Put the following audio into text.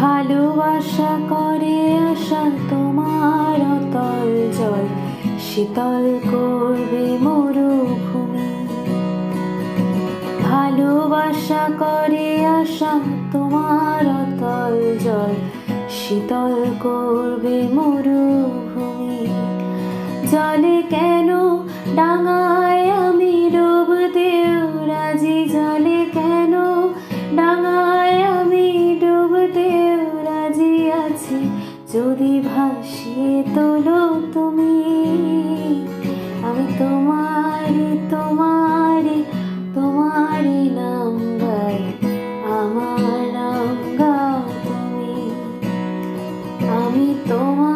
ভালোবাসা করে আশা তোমার অতল জল শীতল করবে মরুভূমি। ভালোবাসা করে আশা তোমার অতল জল শীতল করবে মরুভূমি। জলে কেন ডাঙায় আমি ডুব দেও রাজি, জলে কেন ডাঙায় আমি ডুব দেও রাজি আছি, যদি ভাসিয়ে তোলো তুমি। আমি তোমারি তোমারি তোমারি নাম গাই, আমার নাম গাও তুমি। আমি তোমার